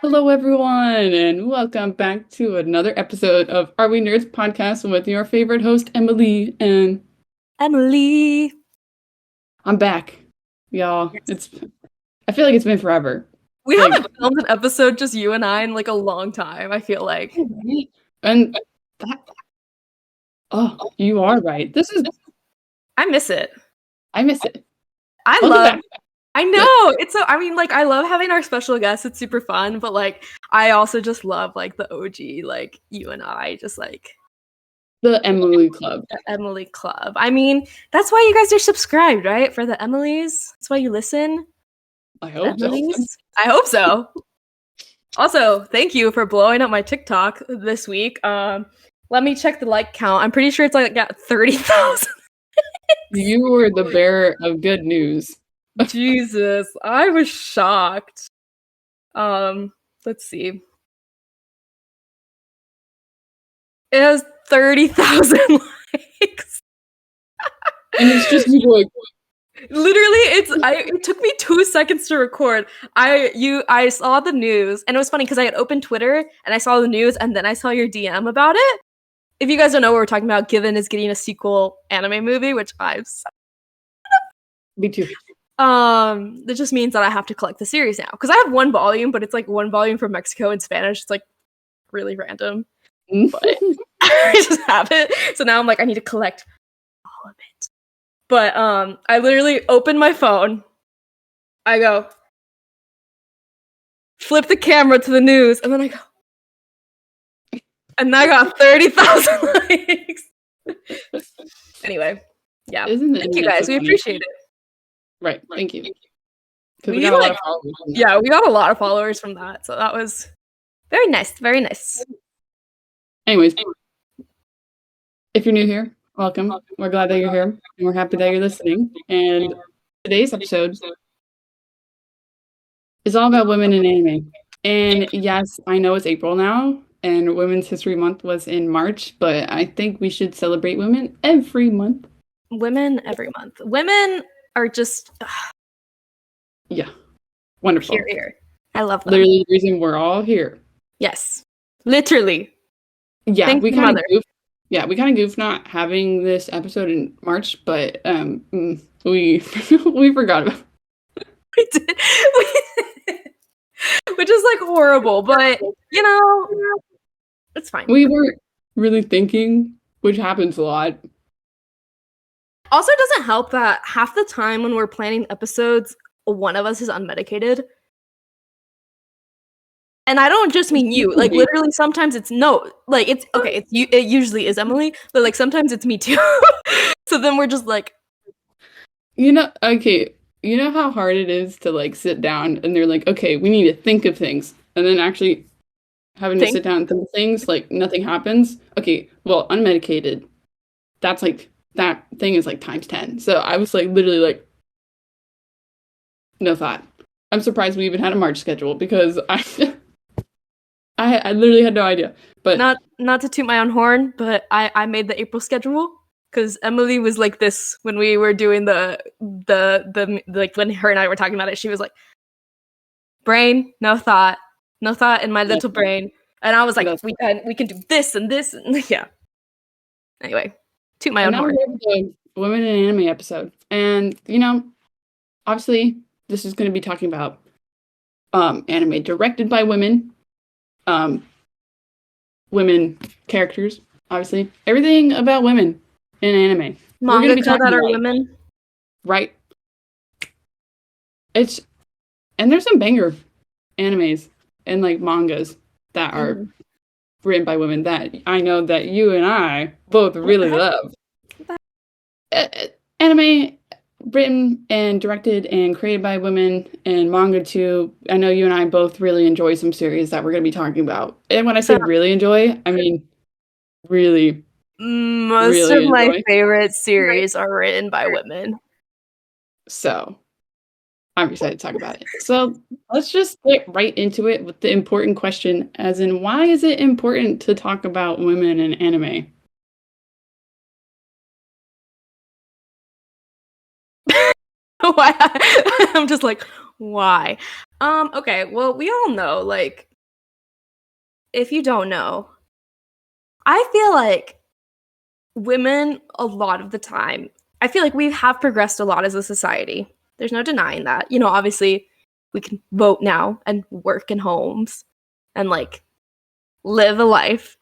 Hello, everyone, and welcome back to another episode of Are We Nerds podcast with your favorite host, Emily. And Emily. I'm back, y'all. Yes. I feel like it's been forever. We Like, haven't filmed an episode just you and I in like a long time, I feel like. and that, oh, you are right. I miss it. I miss it. I Welcome love back. I know. I love having our special guests. It's super fun, but like I also just love like the OG, like you and I, just like The Emily Club. the Emily Club. I mean, that's why you guys are subscribed, right? For the Emilys. That's why you listen. I hope so. Emilys. I hope so. Also, thank you for blowing up my TikTok this week. Let me check the like count. I'm pretty sure it's like got 30,000. You were the bearer of good news. Jesus, I was shocked. Let's see. It has 30,000 likes. And it's just you like, Literally, it took me 2 seconds to record. I saw the news, and it was funny because I had opened Twitter and I saw the news, and then I saw your DM about it. If you guys don't know what we're talking about, Given is getting a sequel anime movie, which me too. that just means that I have to collect the series now because I have 1 volume, but it's like 1 volume from Mexico in Spanish. It's like really random, but I just have it. So now I'm like, I need to collect all of it. But I literally open my phone. I go, flip the camera to the news, and then I go, and I got 30,000 likes. Anyway, yeah. Thank you guys. We appreciate it. Right. Thank you. We got a lot of followers. Yeah, we got a lot of followers from that. So that was very nice. Very nice. Anyways, if you're new here, welcome. We're glad that you're here, and we're happy that you're listening. And today's episode is all about women in anime. And yes, I know it's April now, and Women's History Month was in March, but I think we should celebrate women every month. Women every month. Women are just yeah, wonderful. Here. I love them. Literally the reason we're all here. Yes, literally. Yeah, we kind of goofed not having this episode in March, but we forgot about it. We did. Which is like horrible, but you know, it's fine. We weren't really thinking, which happens a lot. Also, it doesn't help that half the time when we're planning episodes, one of us is unmedicated. And I don't just mean you. Like, literally, sometimes it's okay. It usually is Emily, but like sometimes it's me too. So then we're just like, you know how hard it is to like sit down and they're like, okay, we need to think of things, and then actually having to sit down and think of things, like nothing happens. Okay, well, unmedicated, that's like that thing is like times 10. So I was like literally like no thought. I'm surprised we even had a March schedule because I literally had no idea. But not to toot my own horn, but I made the April schedule because Emily was like this when we were doing the like when her and I were talking about it. She was like, brain, no thought in my little brain, and I was like, we can do this and this and yeah. Anyway, toot my own horn. The Women in Anime episode, and you know, obviously this is going to be talking about anime directed by women. Women characters, obviously. Everything about women in anime. Manga that are women. Right. And there's some banger animes and like mangas that are written by women that I know that you and I both really love. Anime written and directed and created by women, and manga too. I know you and I both really enjoy some series that we're going to be talking about. And when I say really enjoy, I mean really. Most of my favorite series are written by women. So I'm excited to talk about it. So let's just get right into it with the important question, as in, why is it important to talk about women in anime? Why? I'm just like, why? Okay, well, we all know, like, if you don't know, I feel like women a lot of the time, I feel like we have progressed a lot as a society. There's no denying that. You know, obviously we can vote now and work in homes and like live a life.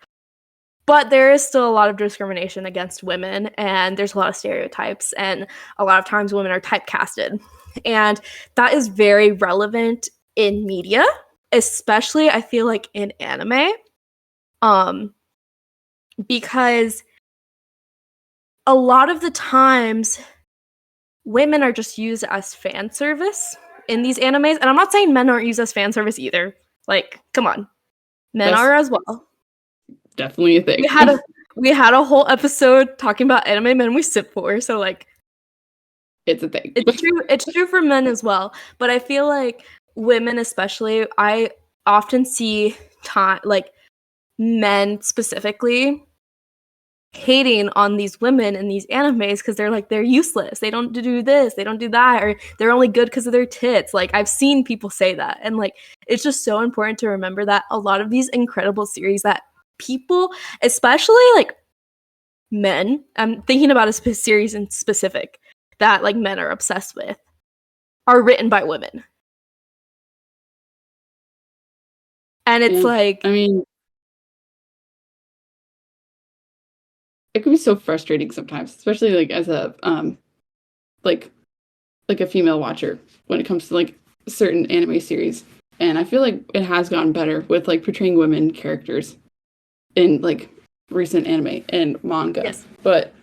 But there is still a lot of discrimination against women, and there's a lot of stereotypes, and a lot of times women are typecasted. And that is very relevant in media, especially I feel like in anime. Because a lot of the times women are just used as fan service in these animes. And I'm not saying men aren't used as fan service either. Like, come on. Men That's are as well. definitely a thing. We had a whole episode talking about anime men we sit for, so like it's a thing. It's true for men as well. But I feel like women especially, I often see like men specifically hating on these women in these animes because they're like, they're useless, they don't do this, they don't do that, or they're only good because of their tits. Like, I've seen people say that, and like, it's just so important to remember that a lot of these incredible series that people, especially like men, I'm thinking about a series in specific that like men are obsessed with, are written by women. And it's like, I mean, it can be so frustrating sometimes, especially like as a like a female watcher when it comes to like certain anime series. And I feel like it has gotten better with like portraying women characters in like recent anime and manga. yes. But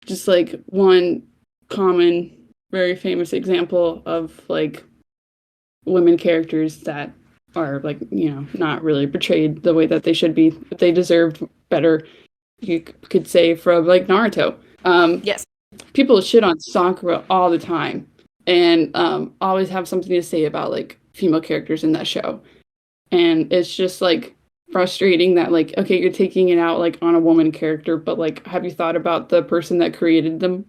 just like one common, very famous example of like women characters that are like, you know, not really portrayed the way that they should be, but they deserved better, you could say, from like Naruto. Yes. People shit on Sakura all the time, and always have something to say about like female characters in that show. And it's just like frustrating that like, okay, you're taking it out like on a woman character, but like, have you thought about the person that created them?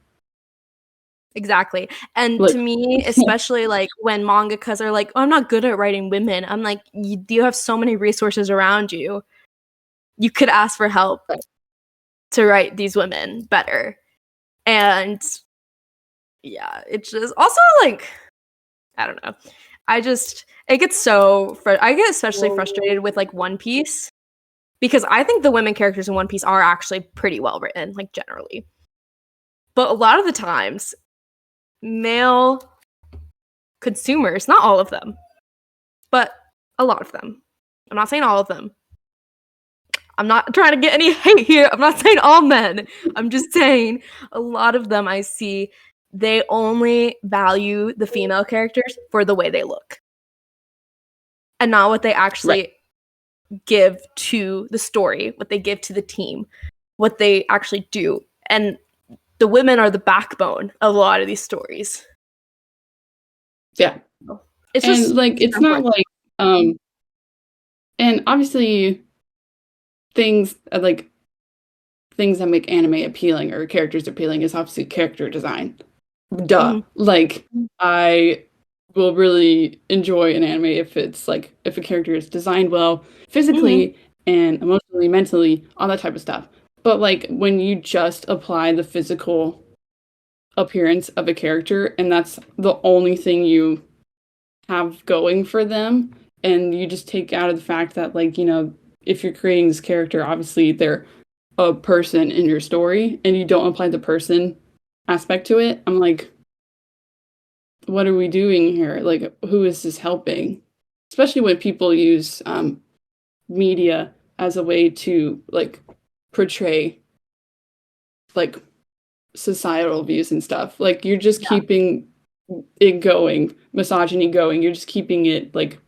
Exactly. And Like, to me, especially like when mangakas are like, oh, I'm not good at writing women, I'm like, you have so many resources around you. You could ask for help to write these women better. And yeah, it's just also like, I don't know. It gets I get especially frustrated with like One Piece, because I think the women characters in One Piece are actually pretty well written, like generally. But a lot of the times, male consumers, not all of them, but a lot of them. I'm not saying all of them. I'm not trying to get any hate here. I'm not saying all men. I'm just saying a lot of them I see, they only value the female characters for the way they look and not what they actually give to the story, what they give to the team, what they actually do. And the women are the backbone of a lot of these stories. yeah. It's and just like, it's not like, and obviously things like things that make anime appealing or characters appealing is obviously character design. Duh. Mhm. Like, I will really enjoy an anime if it's like, if a character is designed well physically and emotionally, mentally, all that type of stuff. But like, when you just apply the physical appearance of a character and that's the only thing you have going for them, and you just take out of the fact that, like, you know, if you're creating this character, obviously they're a person in your story, and you don't apply the person aspect to it, I'm like, what are we doing here? Like, who is this helping? Especially when people use media as a way to like portray like societal views and stuff. Like, you're just keeping it going, misogyny going. You're just keeping it like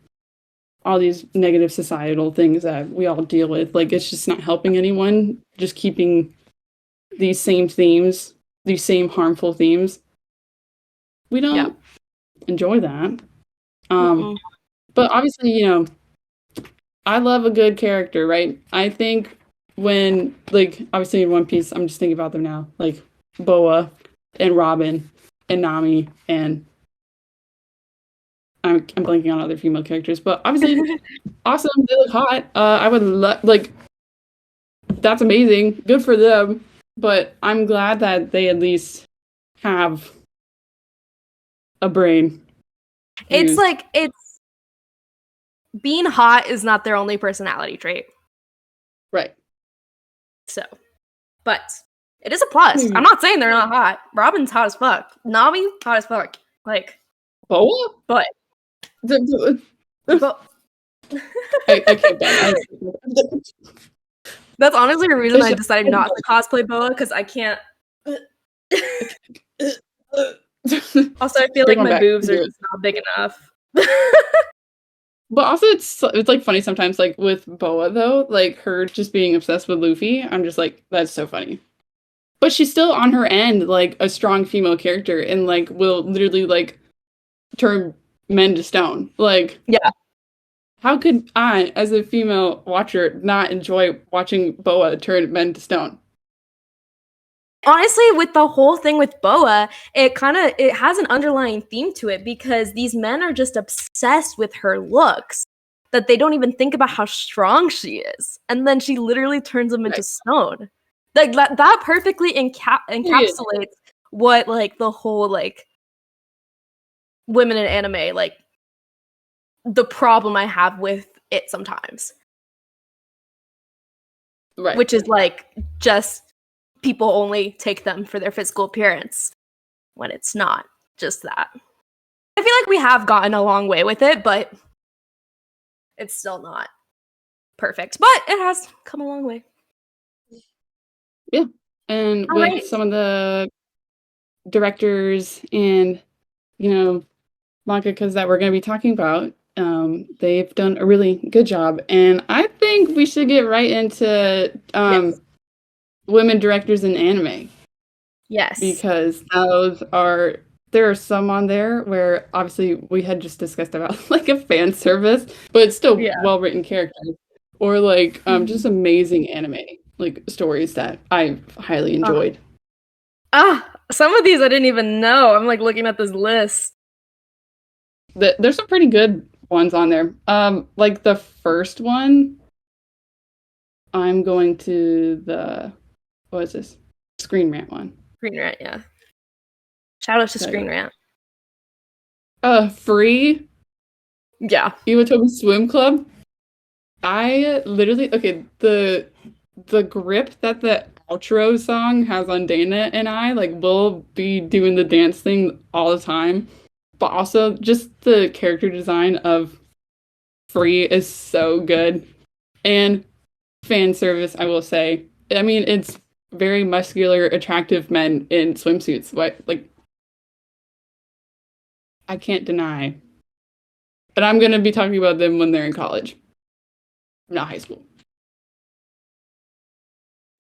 all these negative societal things that we all deal with. Like, it's just not helping anyone. Just keeping these same themes, these same harmful themes. We don't enjoy that. But obviously, you know, I love a good character, right? I think when, like, obviously in One Piece, I'm just thinking about them now, like Boa and Robin and Nami and I'm blanking on other female characters, but obviously awesome. They look hot. I would like that's amazing. Good for them. But I'm glad that they at least have a brain. It's like it's being hot is not their only personality trait. Right. So, but it is a plus. I'm not saying they're not hot. Robin's hot as fuck. Nami, hot as fuck. Like Boa? But that's honestly the reason I decided not to cosplay Boa, because I can't. Also, I feel like my boobs are just not big enough. But also, it's like funny sometimes, like with Boa though, like her just being obsessed with Luffy. I'm just like, that's so funny. But she's still on her end, like a strong female character, and like will literally like turn men to stone. Like, yeah. How could I, as a female watcher, not enjoy watching Boa turn men to stone? Honestly, with the whole thing with Boa, it has an underlying theme to it, because these men are just obsessed with her looks that they don't even think about how strong she is, and then she literally turns them into stone. Like that perfectly encapsulates what like the whole like women in anime, like the problem I have with it sometimes. Right. Which is like just people only take them for their physical appearance, when it's not just that. I feel like we have gotten a long way with it, but it's still not perfect. But it has come a long way. Yeah. And with some of the directors and, mangakas that we're going to be talking about, they've done a really good job. And I think we should get right into women directors in anime. Yes. Because there are some on there where obviously we had just discussed about like a fan service, but it's still well-written characters. Or like just amazing anime like stories that I've highly enjoyed. Some of these I didn't even know. I'm like looking at this list. There's some pretty good ones on there. Like the first one, I'm going to what is this? Screen Rant one. Screen Rant, yeah. Shout out to Screen Rant. Free. Yeah. Iwatobi Swim Club. I literally the grip that the outro song has on Dana and I, like, we'll be doing the dance thing all the time. But also just the character design of Free is so good. And fan service, I will say. I mean, it's very muscular, attractive men in swimsuits. I can't deny. But I'm going to be talking about them when they're in college. Not high school.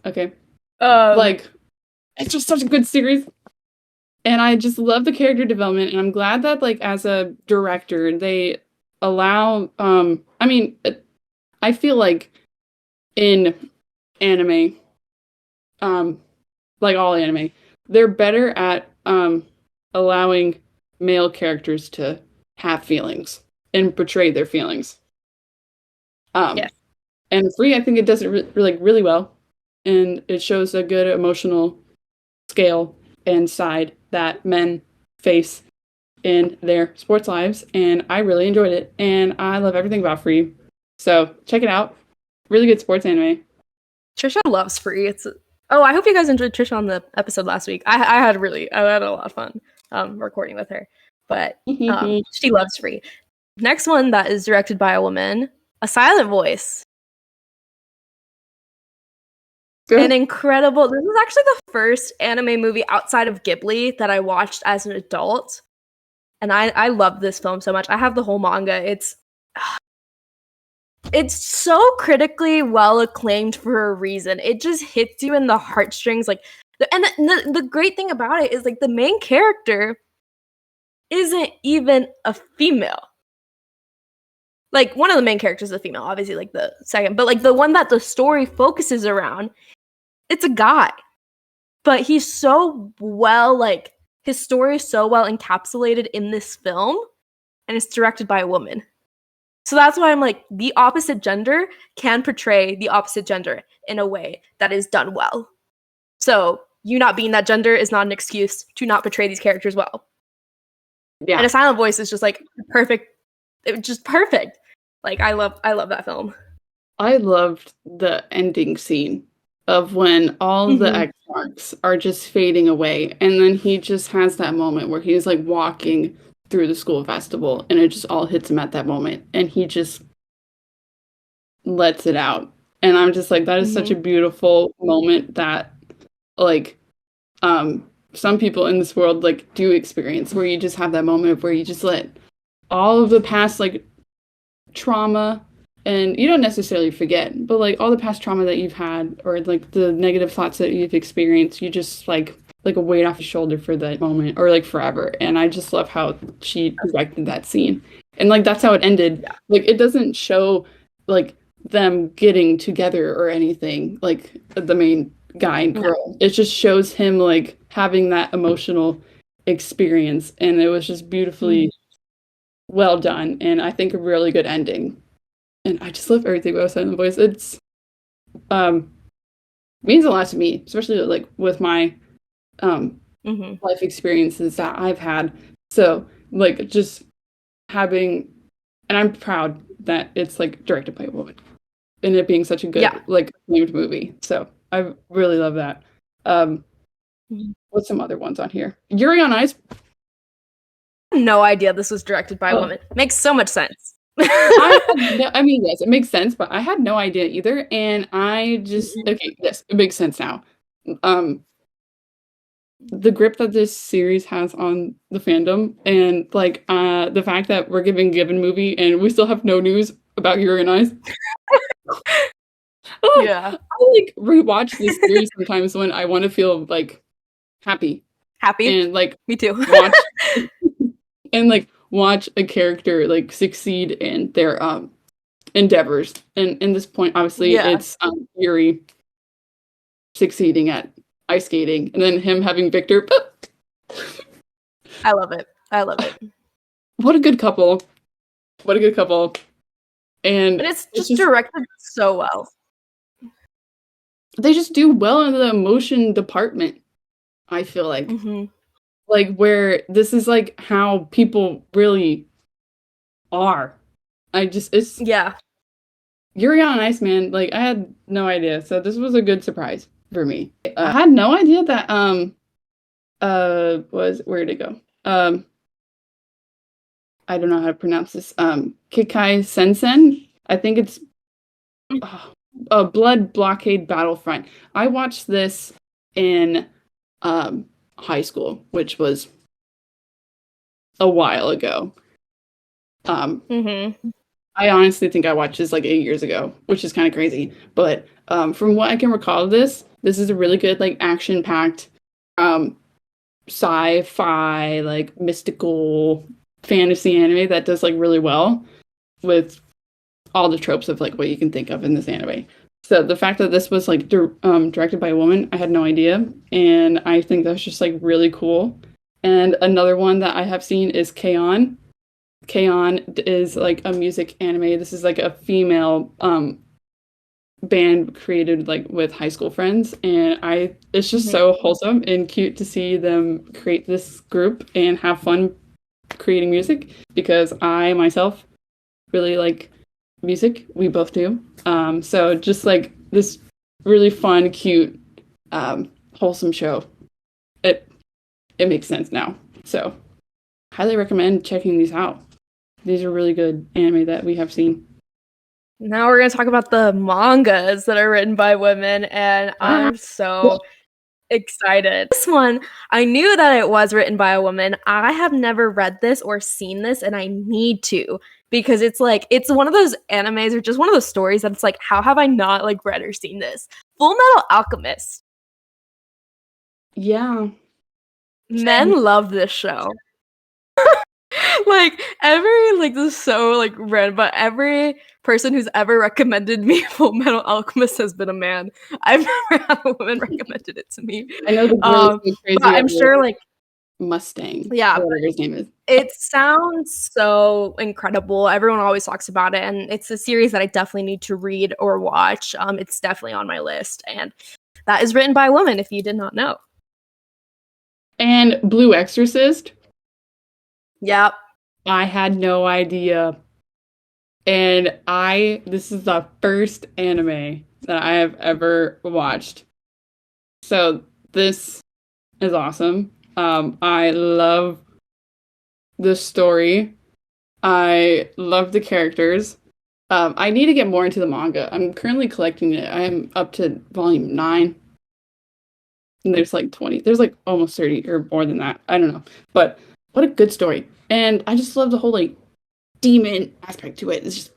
Okay. It's just such a good series. And I just love the character development. And I'm glad that, like, as a director, they allow, I feel like in anime, like all anime, they're better at allowing male characters to have feelings and portray their feelings. And Free, I think it does it really well, and it shows a good emotional scale and side that men face in their sports lives, and I really enjoyed it, and I love everything about Free. So check it out. Really good sports anime. Trisha loves Free. I hope you guys enjoyed Trisha on the episode last week. I had a lot of fun recording with her, but she loves Free. Next one that is directed by a woman, A Silent Voice. An incredible. This is actually the first anime movie outside of Ghibli that I watched as an adult, and I love this film so much. I have the whole manga. It's so critically well acclaimed for a reason. It just hits you in the heartstrings. Like, the great thing about it is, like, the main character isn't even a female. Like, one of the main characters is a female, obviously, like the second, but like the one that the story focuses around, it's a guy. But he's so well, like, his story is so well encapsulated in this film, and it's directed by a woman. So that's why I'm like, the opposite gender can portray the opposite gender in a way that is done well. So you not being that gender is not an excuse to not portray these characters well. Yeah. And A Silent Voice is just like perfect. It was just perfect. Like I love that film. I loved the ending scene of when all the X marks are just fading away, and then he just has that moment where he's like walking through the school festival, and it just all hits him at that moment, and he just lets it out. And I'm just like, that is such a beautiful moment that, like, some people in this world like do experience, where you just have that moment where you just let all of the past like trauma, and you don't necessarily forget, but like all the past trauma that you've had, or like the negative thoughts that you've experienced, you just like a weight off your shoulder for that moment, or like forever. And I just love how she directed that scene, and like that's how it ended. Like it doesn't show like them getting together or anything, like the main guy and girl. It just shows him like having that emotional experience, and it was just beautifully well done, and I think a really good ending. And I just love everything about Silent Voice. It's means a lot to me, especially like with my life experiences that I've had. So like just having, and I'm proud that it's like directed by a woman, and it being such a good like named movie. So I really love that. What's some other ones on here? Yuri on Ice. No idea this was directed by a woman. Makes so much sense. I mean, yes, it makes sense, but I had no idea either, and I just yes, it makes sense now. The grip that this series has on the fandom, and like the fact that we're giving Given movie and we still have no news about Yuri on Ice. Yeah, I like rewatch this series sometimes when I want to feel like happy, and like me too. Watch and like watch a character like succeed in their endeavors. And in this point, obviously, it's Yuri succeeding at ice skating, and then him having Victor. I love it. What a good couple. And it's just directed so well. They just do well in the emotion department, I feel like. Like, where this is like how people really are. It's Yuri on Ice, man. Like, I had no idea. So this was a good surprise for me. I had no idea that where'd it go? I don't know how to pronounce this. Kikai Sensen. I think it's Blood Blockade Battlefront. I watched this in high school, which was a while ago. I honestly think I watched this like 8 years ago, which is kind of crazy. But from what I can recall of this is a really good like action-packed sci-fi, like mystical fantasy anime that does like really well with all the tropes of like what you can think of in this anime. So the fact that this was like directed by a woman, I had no idea, and I think that's just like really cool. And another one that I have seen is K-On! K-On! Is like a music anime. This is like a female band created like with high school friends, and it's just so wholesome and cute to see them create this group and have fun creating music, because I myself really like music. We both do. So just like this really fun, cute, wholesome show. It makes sense now. So highly recommend checking these out. These are really good anime that we have seen. Now we're going to talk about the mangas that are written by women, and I'm so excited. This one, I knew that it was written by a woman. I have never read this or seen this, and I need to, because it's like, it's one of those animes or just one of those stories that it's like, how have I not like read or seen this? Full Metal Alchemist. Yeah. Men love this show. Like this is so like random, but every person who's ever recommended me Full Metal Alchemist has been a man. I've never had a woman recommended it to me. I know the girl is crazy. But I'm sure like Mustang. Yeah, whatever his name is. it sounds so incredible. Everyone always talks about it, and it's a series that I definitely need to read or watch. It's definitely on my list, and that is written by a woman, if you did not know. And Blue Exorcist. Yep. I had no idea. And this is the first anime that I have ever watched. So this is awesome. I love the story. I love the characters. I need to get more into the manga. I'm currently collecting it. I am up to volume 9. And there's like 20. There's like almost 30 or more than that. I don't know. But what a good story. And I just love the whole like demon aspect to it. It's just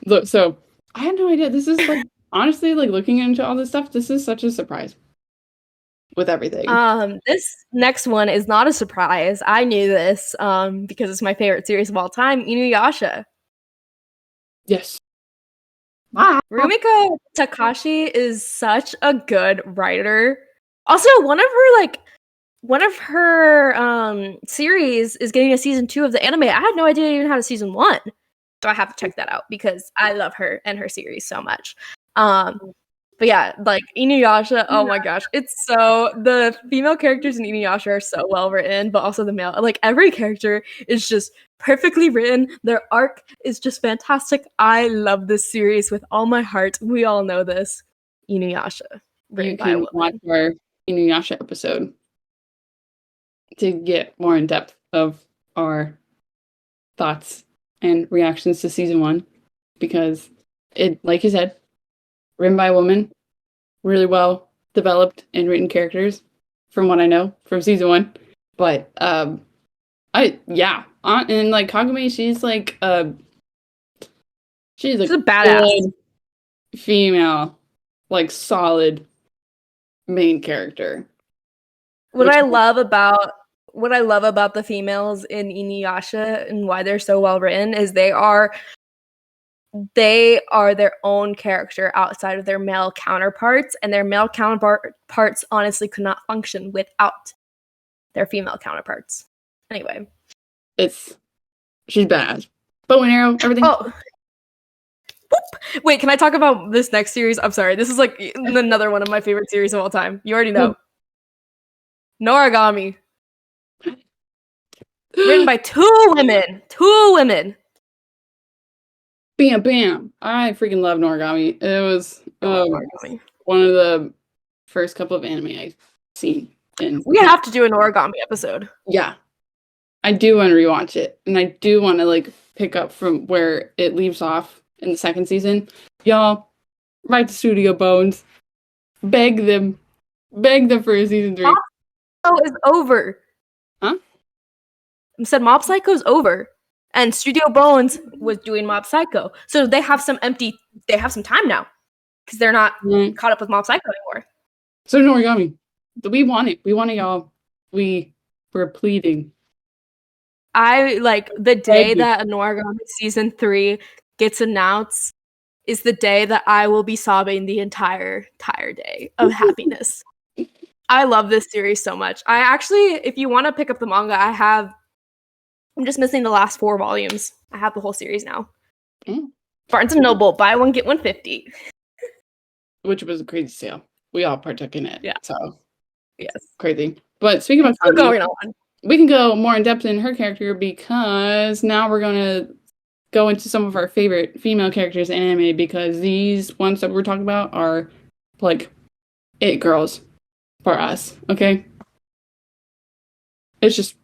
look, so I had no idea. This is like honestly like looking into all this stuff, this is such a surprise with everything. This next one is not a surprise. I knew this because it's my favorite series of all time, Inuyasha. Yes. Rumiko Takashi is such a good writer. Also, one of her series is getting a season 2 of the anime. I had no idea it even had a season 1. So I have to check that out because I love her and her series so much. But yeah, like Inuyasha, oh my gosh. The female characters in Inuyasha are so well written, but also the male. Like every character is just perfectly written. Their arc is just fantastic. I love this series with all my heart. We all know this. Inuyasha. You can watch our Inuyasha episode to get more in depth of our thoughts and reactions to season 1, because it, like you said, written by a woman, really well developed and written characters, from what I know from season 1. But and like Kagome, she's a badass female, like solid main character. What I love about the females in Inuyasha and why they're so well written is they are their own character outside of their male counterparts, and their male counterparts honestly could not function without their female counterparts. Anyway, she's bad. Bow and arrow, everything. Oh. Wait, can I talk about this next series? I'm sorry. This is like another one of my favorite series of all time. You already know. Noragami. Written by two women. Bam, bam. I freaking love Noragami. It was one of the first couple of anime I've seen. We have to do an Noragami episode. Yeah. I do want to rewatch it. And I do want to like pick up from where it leaves off in the second season. Y'all, write to Studio Bones. Beg them for a season 3. Mob Psycho is over. Huh? I said Mob Psycho is over. And Studio Bones was doing Mob Psycho. So they have some time now. Because they're not caught up with Mob Psycho anymore. So Noragami. We want it. We want it, y'all. We're pleading. I like the day that Noragami season 3 gets announced is the day that I will be sobbing the entire day of happiness. I love this series so much. I actually, if you want to pick up the manga, I'm just missing the last 4 volumes. I have the whole series now. Barnes & Noble, buy one, get one 50. Which was a crazy sale. We all partook in it. Yeah. So, yes. Crazy. But speaking of going on, we can go more in depth in her character because now we're going to go into some of our favorite female characters in anime, because these ones that we're talking about are like it girls for us, okay? It's just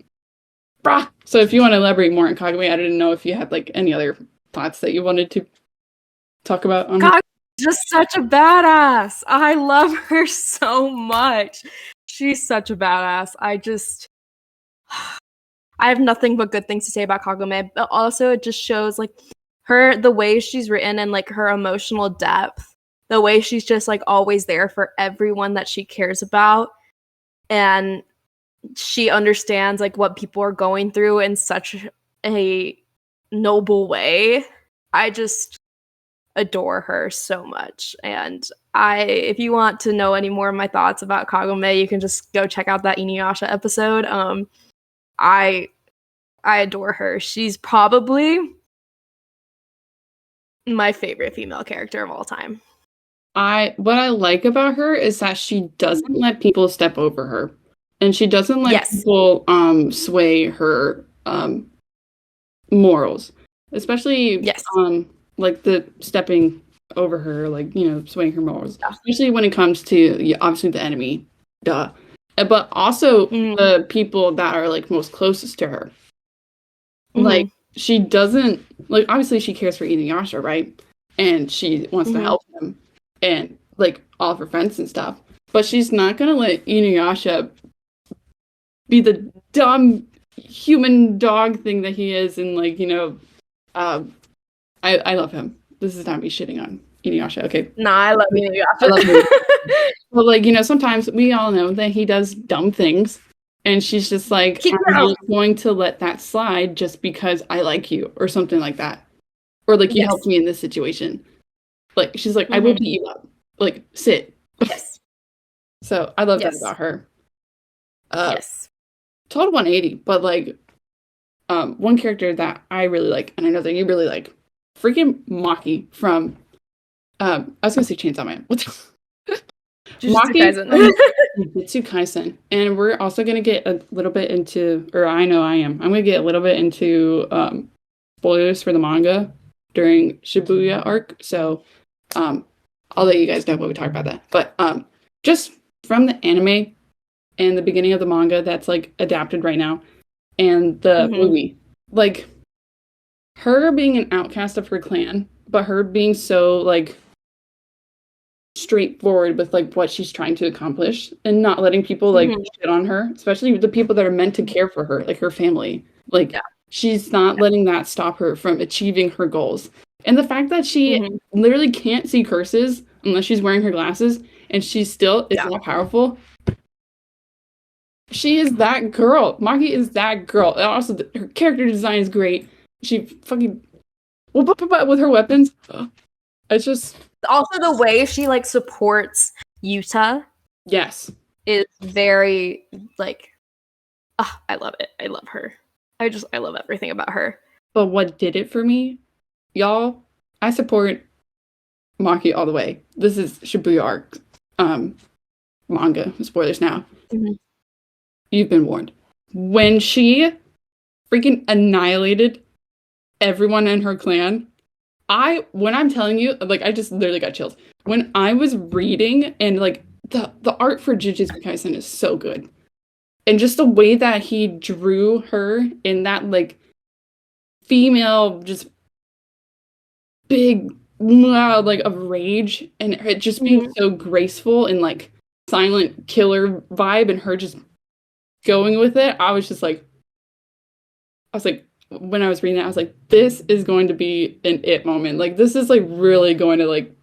brah. So if you want to elaborate more on Kagome, I didn't know if you had like any other thoughts that you wanted to talk about on her. Just such a badass. I love her so much. She's such a badass. I have nothing but good things to say about Kagome, but also it just shows like the way she's written and like her emotional depth, the way she's just like always there for everyone that she cares about, and she understands like what people are going through in such a noble way. adore her so much. And if you want to know any more of my thoughts about Kagome, you can just go check out that Inuyasha episode. I adore her. She's probably my favorite female character of all time. What I like about her is that she doesn't let people step over her. And she doesn't let people sway her morals. Especially like the stepping over her, like, you know, swaying her morals. Yeah. Especially when it comes to obviously the enemy. Duh. But also the people that are like most closest to her. Like, she doesn't, like, obviously she cares for Inuyasha, right? And she wants to help him and like all of her friends and stuff. But she's not gonna let Inuyasha be the dumb human dog thing that he is, and like, you know, I love him. This is not me shitting on Inuyasha, okay? Nah, I love Inuyasha. I love him. But like, you know, sometimes we all know that he does dumb things, and she's just like, I'm not going to let that slide just because I like you, or something like that. Or like, you helped me in this situation. Like, she's like, I will beat you up. Like, sit. Yes. So I love that about her. Total 180, but like, one character that I really like, and I know that you really like, freaking Maki from, I was gonna say Chainsaw Man. What's Maki? Jujutsu Kaisen. And we're also gonna get a little bit into, or I know I am. I'm gonna get a little bit into spoilers for the manga during Shibuya arc. So, I'll let you guys know when we talk about that. But just from the anime and the beginning of the manga that's like adapted right now, and the movie, like, her being an outcast of her clan, but her being so like straightforward with like what she's trying to accomplish, and not letting people like shit on her, especially the people that are meant to care for her, like her family. Like, she's not letting that stop her from achieving her goals. And the fact that she literally can't see curses unless she's wearing her glasses, and she still is that powerful. She is that girl. Maki is that girl. And also, her character design is great. She fucking with her weapons. It's just also the way she like supports Yuta. Yes, is very like. I love it. I love her. I love everything about her. But what did it for me, y'all? I support Maki all the way. This is Shibuya arc manga. Spoilers now. You've been warned. When she freaking annihilated everyone in her clan, when I'm telling you, like, I just literally got chills. When I was reading, and like the art for Jujutsu Kaisen is so good. And just the way that he drew her in that like female, just big like of rage, and it just being so graceful and like silent killer vibe, and her just going with it. I was like, when I was reading it, I was like, this is going to be an it moment. Like, this is like really going to like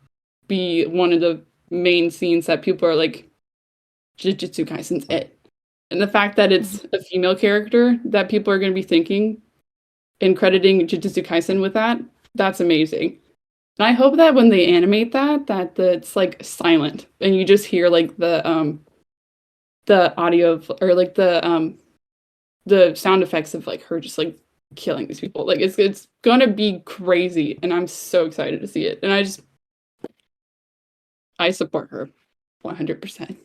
be one of the main scenes that people are like, Jujutsu Kaisen's it. And the fact that it's a female character that people are going to be thinking and crediting Jujutsu Kaisen with that, that's amazing. And I hope that when they animate that it's like silent and you just hear like the audio of, or like the sound effects of like her just like killing these people. Like, it's gonna be crazy, and I'm so excited to see it. And I support her 100%.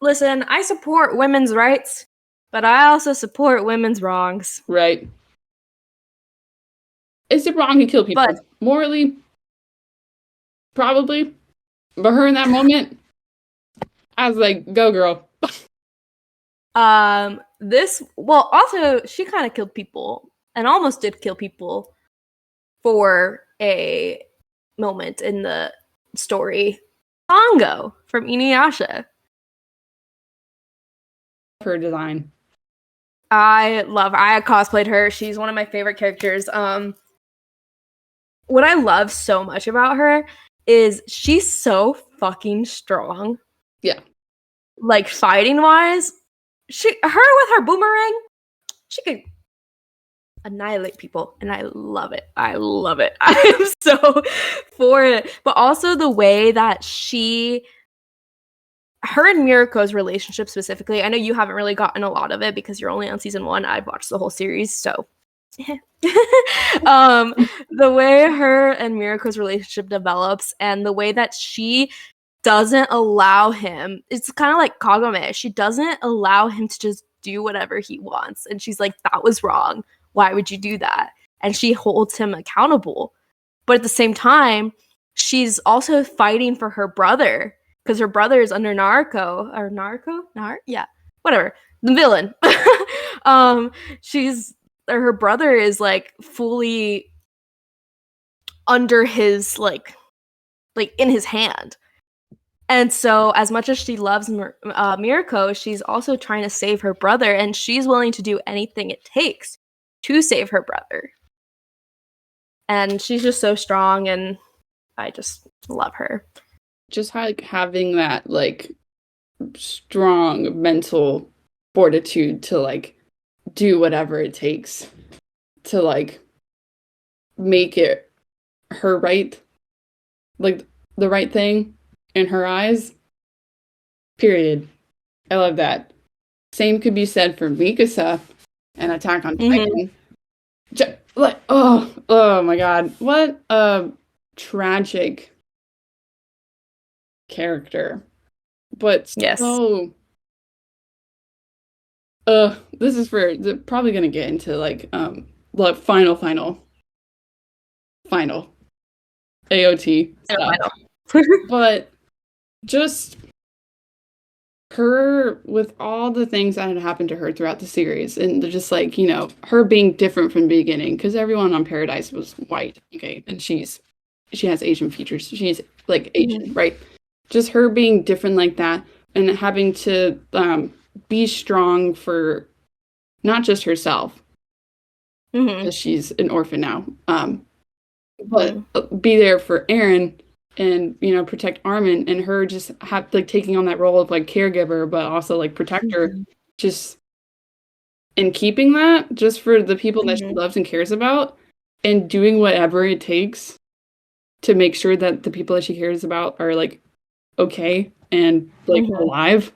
Listen, I support women's rights, but I also support women's wrongs. Right. Is it wrong to kill people? But morally, probably. But her in that moment, I was like, go girl. Also, she kind of killed people, and almost did kill people for a moment in the story. Sango from Inuyasha. Her design. I cosplayed her. She's one of my favorite characters. What I love so much about her is she's so fucking strong. Yeah. Like, fighting wise, her with her boomerang, she could annihilate people, and I love it. I love it. I am so for it. But also the way that her and Miriko's relationship specifically, I know you haven't really gotten a lot of it because you're only on season 1. I've watched the whole series, so the way her and Miriko's relationship develops and the way that she doesn't allow him, it's kind of like Kagome. She doesn't allow him to just do whatever he wants. And she's like, that was wrong. Why would you do that? And she holds him accountable. But at the same time, she's also fighting for her brother because her brother is under yeah, whatever, the villain. Her brother is like fully under his like in his hand. And so as much as she loves Miriko, she's also trying to save her brother, and she's willing to do anything it takes to save her brother. And she's just so strong, and I just love her. Just like having that like strong mental fortitude to like do whatever it takes to like make it her right, like the right thing in her eyes. Period. I love that. Same could be said for Mikasa and Attack on Titan. Like, oh my god, what a tragic character. But yes. So this is for probably gonna get into like final AOT stuff. But just her with all the things that had happened to her throughout the series, and just like, you know, her being different from the beginning, because everyone on Paradise was white, okay, and she has Asian features, she's like Asian, right? Just her being different like that, and having to be strong for not just herself, because she's an orphan now, but be there for Eren and, you know, protect Armin, and her just have like taking on that role of like caregiver but also like protector, just and keeping that just for the people that she loves and cares about, and doing whatever it takes to make sure that the people that she cares about are like okay and like alive.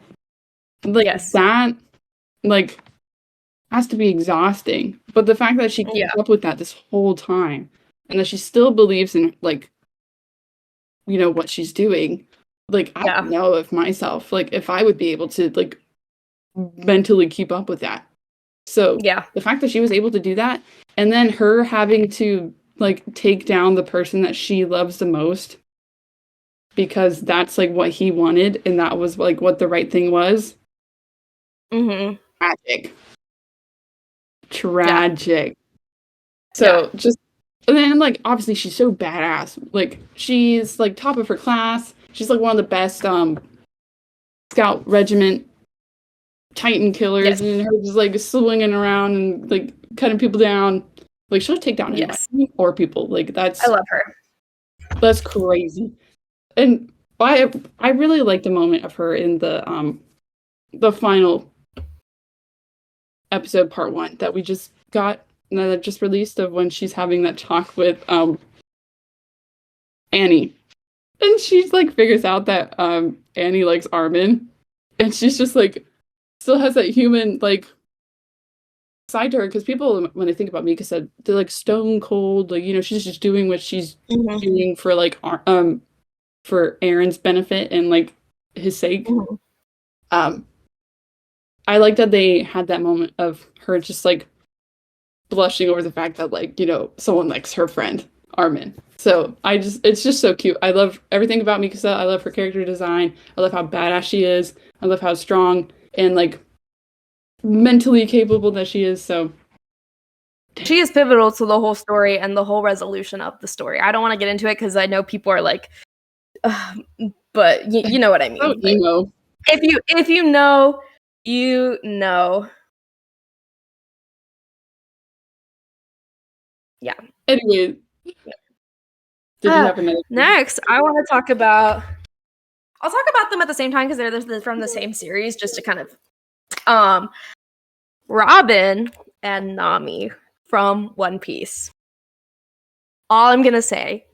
Like that like has to be exhausting. But the fact that she keeps up with that this whole time, and that she still believes in like, you know, what she's doing, like I don't know if myself, like if I would be able to like mentally keep up with that. So the fact that she was able to do that, and then her having to like take down the person that she loves the most because that's like what he wanted, and that was like what the right thing was. Tragic. So just, and then like obviously she's so badass. Like she's like top of her class. She's like one of the best scout regiment Titan killers, and her just like swinging around and like cutting people down. Like she'll take down anybody or people. Like that's, I love her. That's crazy. And I really like the moment of her in the final episode part 1 that we just got, that just released, of when she's having that talk with Annie, and she's like figures out that Annie likes Armin, and she's just like still has that human like side to her, because people when they think about Mikasa, they're like stone cold, like, you know, she's just doing what she's doing for like for Eren's benefit and like his sake. I like that they had that moment of her just like blushing over the fact that, like, you know, someone likes her friend Armin. So it's just so cute. I love everything about Mikasa. I love her character design. I love how badass she is. I love how strong and like mentally capable that she is. So she is pivotal to the whole story and the whole resolution of the story. I don't want to get into it because I know people are like, but you know what I mean. Oh, you know. If you know, you know. Yeah. Anyway. Did you have another? Next, I want to talk about. I'll talk about them at the same time because they're from the same series, just to kind of. Robin and Nami. from One Piece. All I'm gonna say,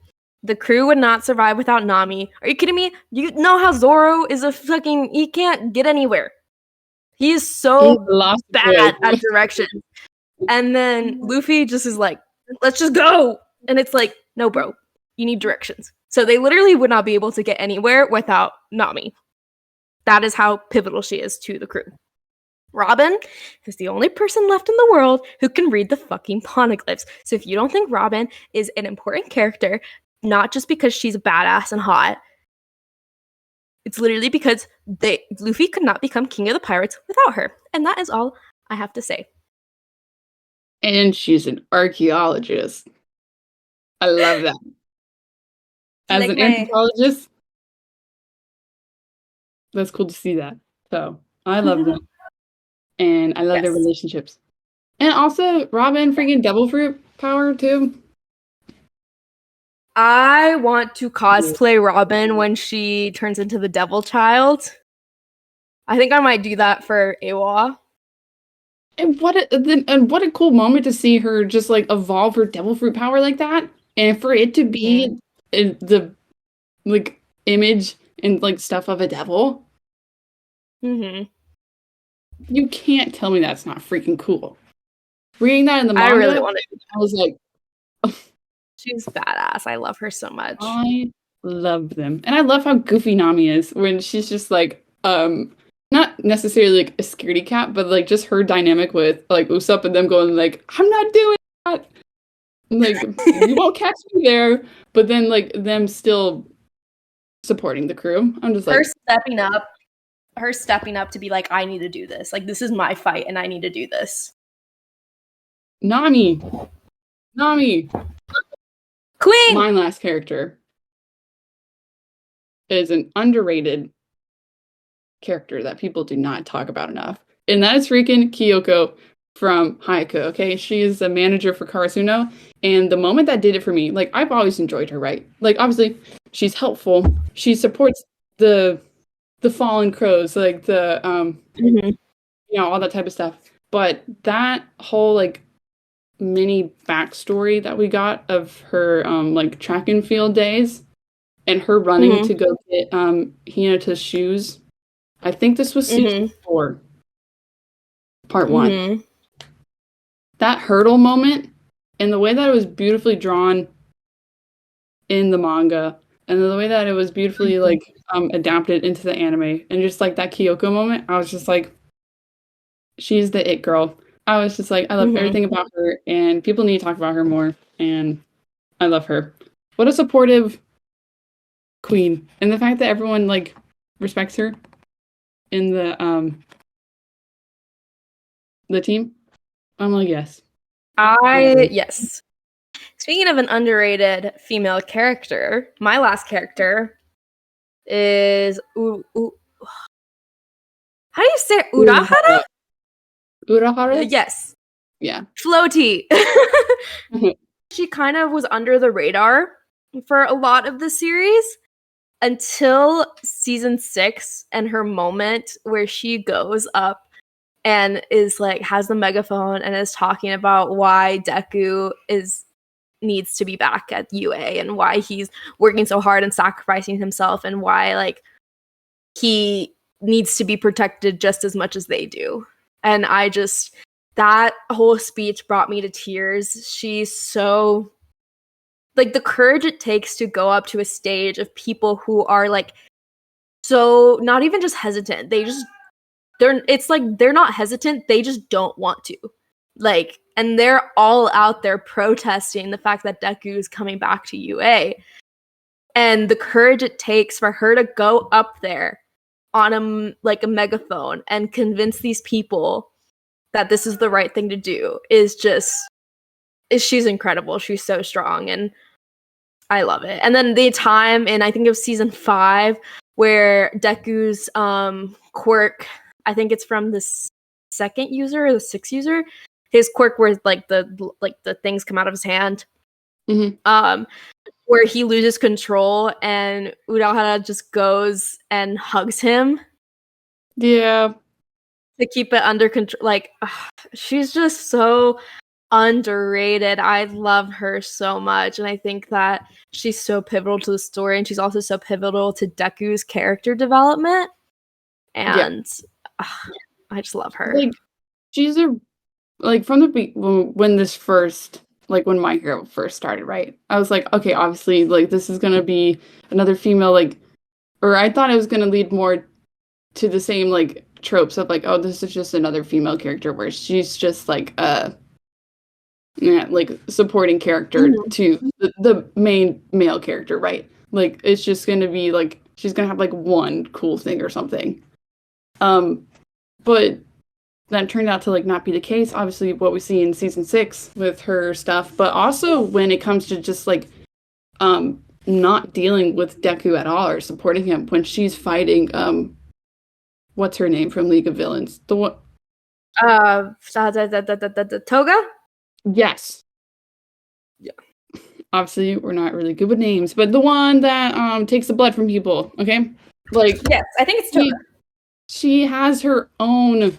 the crew would not survive without Nami. Are you kidding me? You know how Zoro is he can't get anywhere. He is so bad at directions. And then Luffy just is like, let's just go. And it's like, no, bro, you need directions. So they literally would not be able to get anywhere without Nami. That is how pivotal she is to the crew. Robin is the only person left in the world who can read the fucking poneglyphs. So if you don't think Robin is an important character, not just because she's badass and hot, it's literally because Luffy could not become king of the pirates without her. And that is all I have to say. And she's an archaeologist. I love that. As an anthropologist, that's cool to see that. So I love them. And I love their relationships. And also, Robin freaking devil fruit power, too. I want to cosplay Robin when she turns into the devil child. I think I might do that for Eywa. And what a cool moment to see her just, like, evolve her devil fruit power like that. And for it to be the, like, image and, like, stuff of a devil. Mm-hmm. You can't tell me that's not freaking cool. Reading that in the manga, I was like, oh. She's badass. I love her so much. I love them. And I love how goofy Nami is when she's just like, not necessarily like a scaredy cat, but like just her dynamic with like Usopp and them going like, I'm not doing that. Like, you won't catch me there. But then like them still supporting the crew. I'm just like, her stepping up to be like, I need to do this. Like, this is my fight and I need to do this. Nami. Queen! My last character is an underrated character that people do not talk about enough. And that is freaking Kyoko from Haikyuu, okay? She is a manager for Karasuno. And the moment that did it for me, like, I've always enjoyed her, right? Like, obviously, she's helpful. She supports the fallen crows, like the, you know, all that type of stuff. But that whole, like, mini backstory that we got of her like track and field days and her running to go get Hinata's shoes. I think this was season 4, part 1. That hurdle moment and the way that it was beautifully drawn in the manga and the way that it was beautifully like adapted into the anime and just like that Kyoko moment, I was just like, she's the it girl. I was just like, I love everything about her, and people need to talk about her more, and I love her. What a supportive queen. And the fact that everyone, like, respects her in the team, I'm like, yes. Yes. Speaking of an underrated female character, my last character is... how do you say it? Urahara? Urahara? Yes. Yeah. Floaty. She kind of was under the radar for a lot of the series until season 6 and her moment where she goes up and is like, has the megaphone and is talking about why Deku needs to be back at UA and why he's working so hard and sacrificing himself and why like he needs to be protected just as much as they do. And that whole speech brought me to tears. She's so, like, the courage it takes to go up to a stage of people who are, like, so not even just hesitant. It's like they're not hesitant. They just don't want to. Like, and they're all out there protesting the fact that Deku is coming back to UA. And the courage it takes for her to go up there on a megaphone and convince these people that this is the right thing to do she's incredible. She's so strong and I love it. And then the time in, I think it was season 5, where Deku's quirk, I think it's from the 2nd user or the 6th user, his quirk where like the things come out of his hand. Where he loses control and Urahara just goes and hugs him. Yeah. To keep it under control. Like, she's just so underrated. I love her so much, and I think that she's so pivotal to the story, and she's also so pivotal to Deku's character development. And I just love her. Like, she's from the when this first, like, when My Hero first started, right? I was like, okay, obviously, like, this is gonna be another female, like, or I thought it was gonna lead more to the same, like, tropes of, like, oh, this is just another female character where she's just like like, supporting character to the main male character, right? Like, it's just gonna be like she's gonna have like one cool thing or something. But that turned out to like not be the case. Obviously, what we see in season 6 with her stuff, but also when it comes to just like not dealing with Deku at all or supporting him when she's fighting what's her name from League of Villains? The what? Toga? Yes. Yeah. Obviously, we're not really good with names, but the one that takes the blood from people, okay? Like, yes, I think it's Toga. She has her own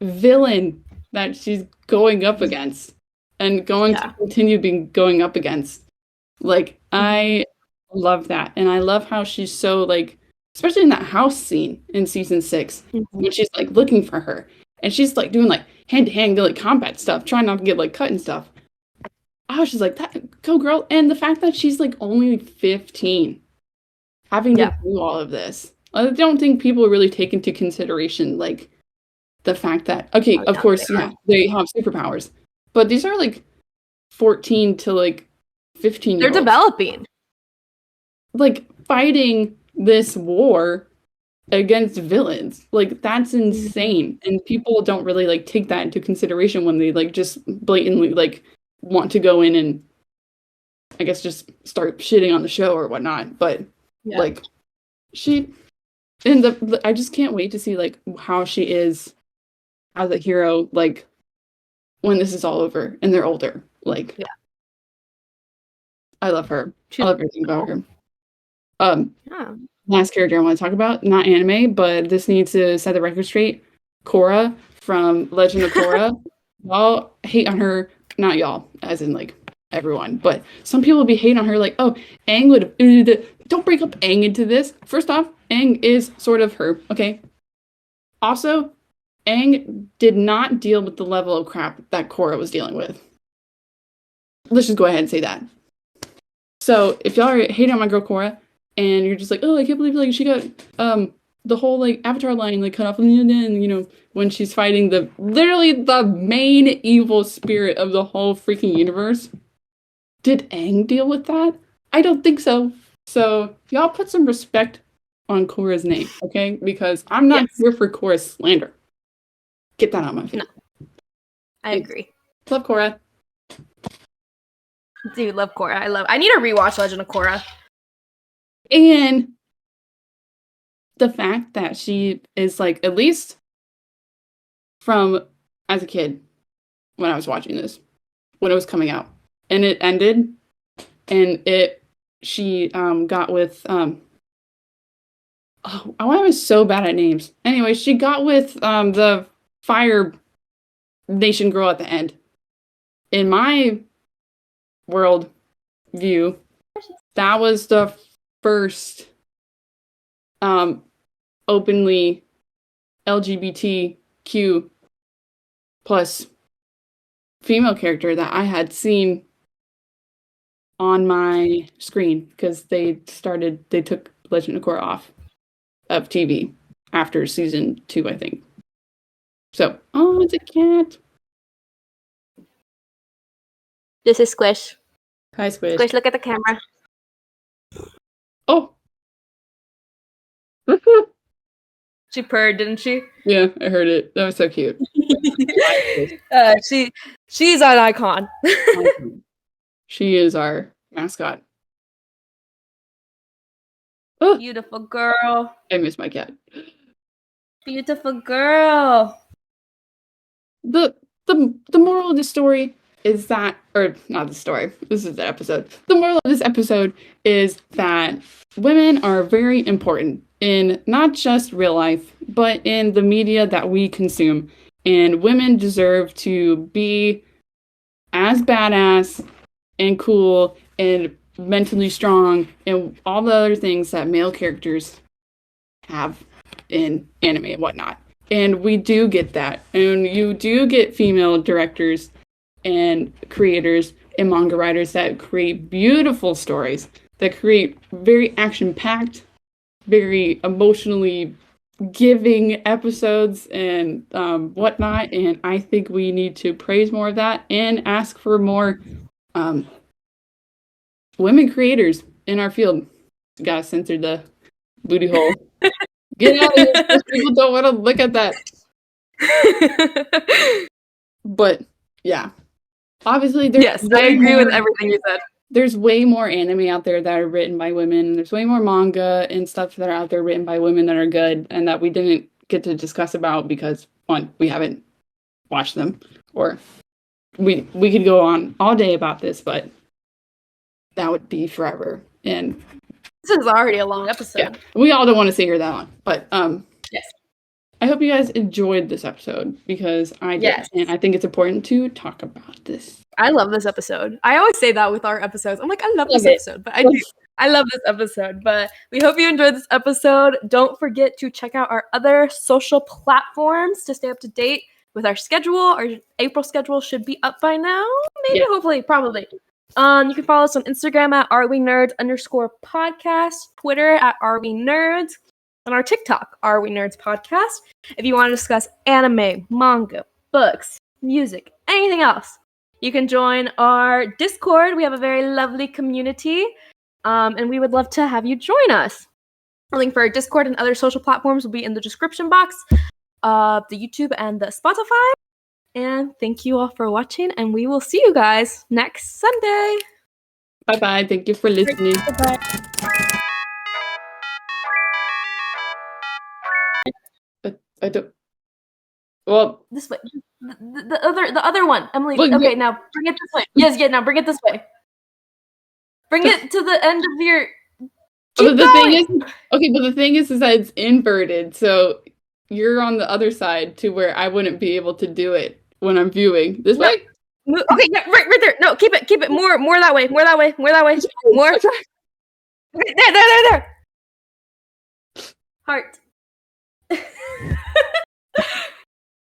villain that she's going up against and going to continue going up against. Like, I love that. And I love how she's so, like, especially in that house scene in season 6, when she's, like, looking for her. And she's, like, doing, like, hand-to-hand, like, combat stuff, trying not to get, like, cut and stuff. I was just like, go girl. And the fact that she's, like, only 15, having to do all of this. I don't think people really take into consideration, like, the fact that, okay, of course, they have superpowers. But these are, like, 14 to, like, 15 years. They're developing. Like, fighting this war against villains. Like, that's insane. And people don't really, like, take that into consideration when they, like, just blatantly, like, want to go in and, I guess, just start shitting on the show or whatnot. But, like, I just can't wait to see, like, how she is as a hero, like, when this is all over and they're older. Like, I love her. I love everything about her. Last character I want to talk about, not anime, but this needs to set the record straight. Korra from Legend of Korra. Y'all hate on her, not y'all, as in, like, everyone, but some people will be hating on her, like, oh, Aang would, don't bring up Aang into this. First off, Aang is sort of her, okay? Also, Aang did not deal with the level of crap that Korra was dealing with. Let's just go ahead and say that. So, if y'all are hating on my girl Korra, and you're just like, oh, I can't believe, like, she got, the whole, like, Avatar line, like, cut off, and then, you know, when she's fighting literally the main evil spirit of the whole freaking universe. Did Aang deal with that? I don't think so. So, y'all put some respect on Korra's name, okay? Because I'm not here for Korra's slander. Get that out of my face. No. I agree. Love Korra. Dude, love Korra. I need to rewatch Legend of Korra. And the fact that she is, like, at least from as a kid when I was watching this, when it was coming out, and it ended, and she got with why am I so bad at names? Anyway, she got with the Fire Nation girl at the end. In my world view, that was the first openly LGBTQ plus female character that I had seen on my screen, because they took Legend of Korra off of TV after season 2, I think. So, oh, it's a cat. This is Squish. Hi, Squish. Squish, look at the camera. Oh. She purred, didn't she? Yeah, I heard it. That was so cute. She's an icon. She is our mascot. Oh. Beautiful girl. I miss my cat. Beautiful girl. The moral of the story is that, or not the story, this is the episode. The moral of this episode is that women are very important in not just real life, but in the media that we consume. And women deserve to be as badass and cool and mentally strong and all the other things that male characters have in anime and whatnot. And we do get that. And you do get female directors and creators and manga writers that create beautiful stories, that create very action-packed, very emotionally giving episodes and whatnot. And I think we need to praise more of that and ask for more women creators in our field. Gotta censor the booty hole. Get out of here. Most people don't want to look at that. But yeah, obviously, yes, I agree with everything you said. There's way more anime out there that are written by women. There's way more manga and stuff that are out there written by women that are good and that we didn't get to discuss about because, one, we haven't watched them, or we could go on all day about this, but that would be forever. And this is already a long episode. Yeah, we all don't want to stay here that long, but yes. I hope you guys enjoyed this episode because I did, yes. And I think it's important to talk about this. I love this episode. I always say that with our episodes. I'm like, I love this episode, but I do. I love this episode, but we hope you enjoyed this episode. Don't forget to check out our other social platforms to stay up to date with our schedule. Our April schedule should be up by now. Maybe, hopefully, probably. You can follow us on Instagram at arewenerds_podcast, Twitter at arewenerds, and our TikTok, arewenerds podcast. If you want to discuss anime, manga, books, music, anything else, you can join our Discord. We have a very lovely community, and we would love to have you join us. A link for our Discord and other social platforms will be in the description box of the YouTube and the Spotify. And thank you all for watching, and we will see you guys next Sunday. Bye-bye. Thank you for listening. Bye-bye. I don't... Well... This way. The other one. Emily, okay, now bring it this way. Yes, now bring it this way. Bring it to the end of your... But the thing is that it's inverted, so you're on the other side to where I wouldn't be able to do it when I'm viewing. This way? Okay, yeah, right there. No, keep it. More that way. More. There. Heart.